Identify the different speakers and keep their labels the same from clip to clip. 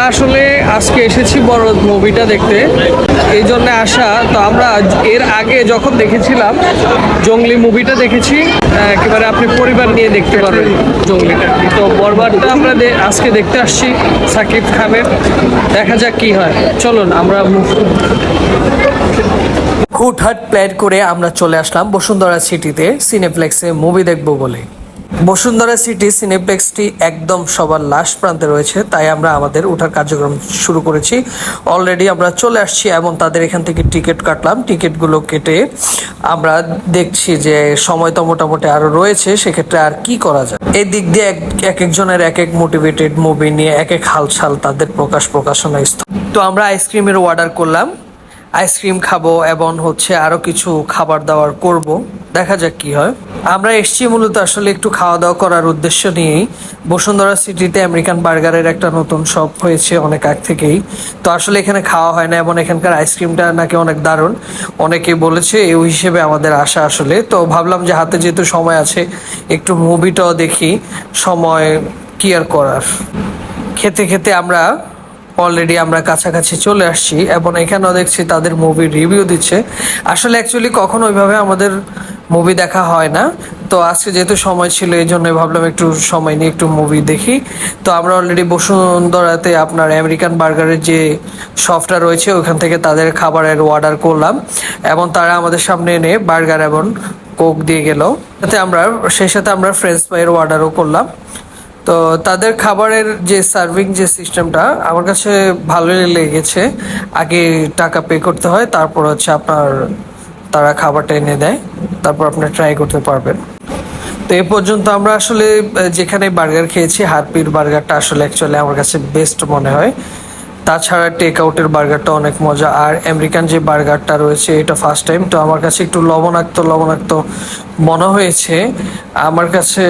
Speaker 1: আমরা আসলে আজকে এসেছি বরবাদ মুভিটা দেখতে, এই জন্য আসা। তো আমরা এর আগে যখন দেখেছিলাম জঙ্গলি মুভিটা দেখেছি, একেবারে আপনি পরিবার নিয়ে দেখতে পারবেন জঙ্গলিটা। তো বরবাদটা আমরা আজকে দেখতে আসছি সাকিব খানের, দেখা যাক কি হয়। চলুন আমরা হুটহাট প্ল্যান করে আমরা চলে আসলাম বসুন্ধরা সিটিতে সিনেপ্লেক্সে মুভি দেখবো বলে। বসুন্ধরা সিটি সিনেপ্লেক্সটি একদম সবার লাস্ট প্রান্তে রয়েছে, তাই আমরা আমাদের ওঠার কার্যক্রম শুরু করেছি। অলরেডি আমরা চলে আসছি এবং তাদের এখান থেকে টিকিট কাটলাম। টিকিটগুলো কেটে আমরা দেখছি যে সময় তো মোটামুটি আরও রয়েছে, সেক্ষেত্রে আর কি করা যায়। এই দিক দিয়ে এক একজনের এক এক মোটিভেটেড মুভি নিয়ে এক এক হালচাল তাদের প্রকাশনা স্থল। তো আমরা আইসক্রিমের অর্ডার করলাম, আইসক্রিম খাবো এবং আরো কিছু খাবার দাবার করব, দেখা যাক কি হয়। আমরা এসছি মূলত আসলে একটু খাওয়া দাওয়া করার উদ্দেশ্য নিয়েই। বসুন্ধরা সিটিতে আমেরিকান বার্গারের একটা নতুন শপ হয়েছে অনেক আগ থেকেই, তো আসলে এখানে খাওয়া হয় না এবং এখানকার আইসক্রিমটা নাকি অনেক দারুণ, অনেকেই বলেছে। এই হিসেবে আমাদের আসা আসলে। তো ভাবলাম যে হাতে যেহেতু সময় আছে একটু মুভিটাও দেখি, সময় কি আর করার। খেতে খেতে আমরা অলরেডি আমরা কাছাকাছি চলে আসছি এবং এখানেও দেখছি তাদের মুভি রিভিউ দিচ্ছে। আসলে অ্যাকচুয়ালি কখনো ওইভাবে আমাদের মুভি দেখা হয় না, তো আজকে যেহেতু সময় ছিল এই জন্য ভাবলাম একটু সময় নিয়ে একটু মুভি দেখি। তো আমরা অলরেডি বসুন্ধরাতে আপনার আমেরিকান বার্গারের যে শপটা রয়েছে ওখান থেকে তাদের খাবারের অর্ডার করলাম এবং তারা আমাদের সামনে এনে বার্গার এবং কোক দিয়ে গেল। সেই সাথে আমরা ফ্রেঞ্চ ফ্রাইয়ের অর্ডারও করলাম। তো তাদের খাবারের যে সার্ভিং যে সিস্টেমটা আমার কাছে ভালোই লেগেছে। আগে টাকা পে করতে হয়, তারপর আপনার তারা খাবারটা এনে দেয়, তারপর আপনি ট্রাই করতে পারবেন। তো এ পর্যন্ত আমরা আসলে যেখানে বার্গার খেয়েছি হারপির বার্গারটা আসলে অ্যাকচুয়ালি আমার কাছে বেস্ট মনে হয়। তাছাড়া টেক আউটের বার্গারটা অনেক মজা, আর আমেরিকান যে বার্গারটা রয়েছে এটা ফার্স্ট টাইম, তো আমার কাছে একটু লবণাক্ত মনে হয়েছে। আমার কাছে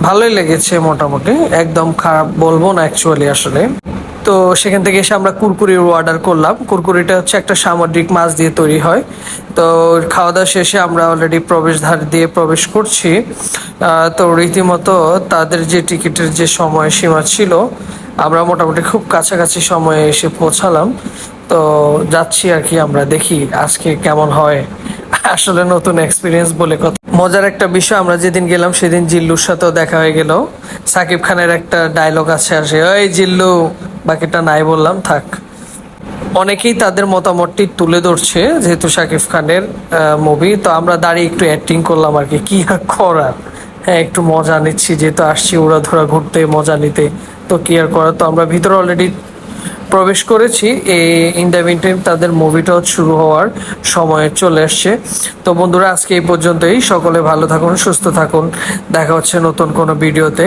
Speaker 1: ভালোই লেগেছে মোটামুটি, একদম খারাপ বলবো না অ্যাকচুয়ালি আসলে। তো সেখান থেকে এসে আমরা কুরকুরির অর্ডার করলাম। কুরকুরিটা একটা সামুদ্রিক মাছ দিয়ে তৈরি হয়। তো খাওয়া দাওয়া শেষে আমরা অলরেডি প্রবেশদ্বার দিয়ে প্রবেশ করছি। তো রীতিমতো তাদের যে টিকিটের যে সময়সীমা ছিল আমরা মোটামুটি খুব কাছাকাছি সময়ে এসে পৌঁছালাম। তো যাচ্ছি আর কি, আমরা দেখি আজকে কেমন হয়। আসলে নতুন এক্সপিরিয়েন্স বলে কথা। মজার একটা বিষয়, আমরা যেদিন গেলাম সেদিন জিল্লুর সাথেও দেখা হয়ে গেল। সাকিব খানের একটা ডায়লগ আছে, ওই জিল্লু, বাকিটা নাই বললাম থাক। অনেকেই তাদের মতামতটি তুলে ধরছে যেহেতু সাকিব খানের মুভি, তো আমরা দাঁড়িয়ে একটু অ্যাক্টিং করলাম আর কি আর করার। হ্যাঁ, একটু মজা নিচ্ছি যেহেতু আসছি উড়াধুরা ঘুরতে মজা নিতে, তো কি আর করার। তো আমরা ভিতরে অলরেডি প্রবেশ করেছি। এই ইন দ্য মিনটাইম তাদের মুভিটাও শুরু হওয়ার সময় চলে আসছে। তো বন্ধুরা আজকে এই পর্যন্তই, সকলে ভালো থাকুন, সুস্থ থাকুন, দেখা হচ্ছে নতুন কোনো ভিডিওতে।